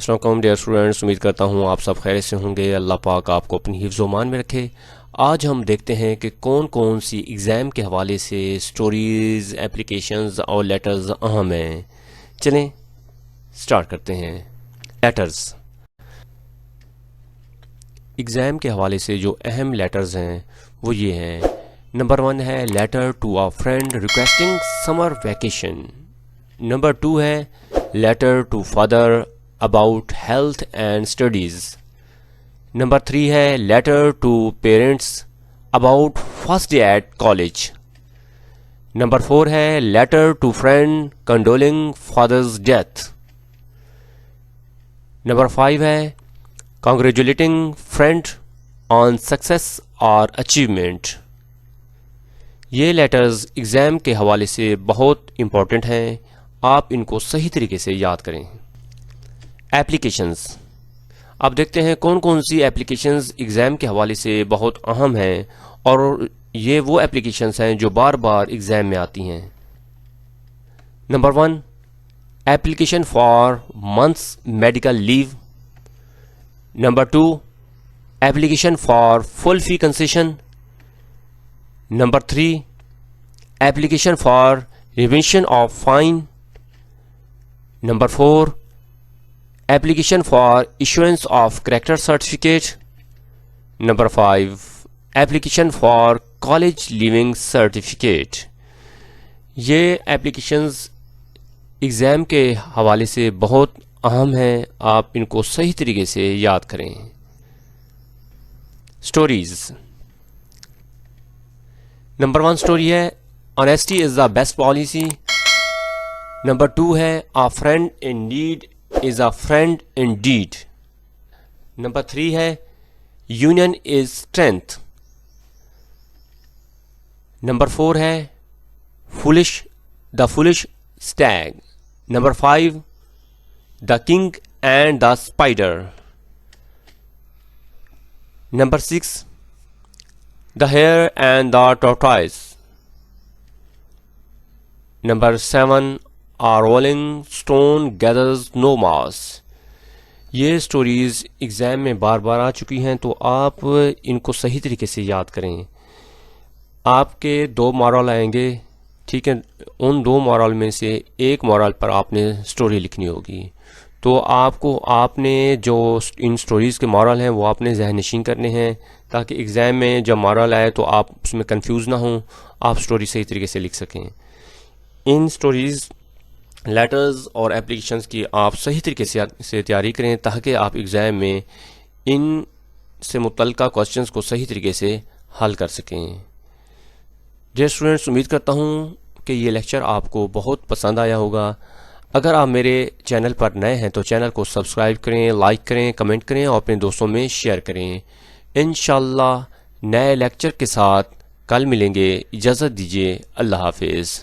अस्सलाम वालेकुम dear students, उम्मीद करता हूँ आप सब खैर से होंगे। अल्लाह पाक आपको अपनी हिफ्ज़-ओ-मान में रखे। आज हम देखते हैं कि कौन कौन सी एग्ज़ाम के हवाले से स्टोरीज़, एप्लीकेशंस और लेटर्स अहम हैं। चलें स्टार्ट करते हैं। लेटर्स। एग्ज़ाम के हवाले से जो अहम लेटर्स हैं वो ये हैं। नंबर 1 है letter to a friend requesting summer vacation. Number 2 है letter to father about health and studies. Number 3 है letter to parents about first day at college. Number 4 है letter to friend condoling father's death. Number 5 है congratulating friend on success और achievement. ये letters exam के हवाले से बहुत important हैं, आप इनको सही तरीके से याद करें। एप्लीकेशंस। अब देखते हैं कौन कौन सी एप्लीकेशंस एग्ज़ाम के हवाले से बहुत अहम हैं और ये वो एप्लीकेशंस हैं जो बार बार एग्ज़ाम में आती हैं। Number 1 application for months medical leave. Number 2 application for full fee concession. Number 3 application for remission of fine. Number 4 application for issuance of character certificate. Number 5 application for college leaving certificate. ये applications exam के हवाले से बहुत अहम हैं, आप इनको सही तरीके से याद करें। स्टोरीज़। नंबर 1 स्टोरी है honesty is the best policy. Number 2 है a friend in need is a friend indeed. Number 3 है यूनियन इज स्ट्रेंथ। नंबर 4 है the foolish stag. Number 5 the king and the spider. Number 6 the hare and the tortoise. Number 7 A rolling stone gathers no moss. ये stories exam में बार बार आ चुकी हैं, तो आप इनको सही तरीके से याद करें। आपके 2 मॉरल आएंगे, ठीक है। उन 2 मॉरल में से एक मॉरल पर आपने स्टोरी लिखनी होगी। तो आपने जो इन स्टोरीज़ के मॉरल हैं वो आपने ज़हन नशीन करने हैं, ताकि एग्ज़ाम में जब मॉरल आए तो आप उसमें कंफ्यूज ना हों, आप स्टोरी सही तरीके से लिख सकें। इन स्टोरीज़, लेटर्स और एप्लीकेशंस की आप सही तरीके से तैयारी करें, ताकि आप एग्ज़ाम में इन से मुतल्लिक़ क्वेश्चंस को सही तरीके से हल कर सकें। डियर स्टूडेंट्स, उम्मीद करता हूँ कि ये लेक्चर आपको बहुत पसंद आया होगा। अगर आप मेरे चैनल पर नए हैं तो चैनल को सब्सक्राइब करें, लाइक करें, कमेंट करें और अपने दोस्तों में शेयर करें। इंशाअल्लाह नए लेक्चर के साथ कल मिलेंगे। इजाज़त दीजिए। अल्लाह हाफिज़।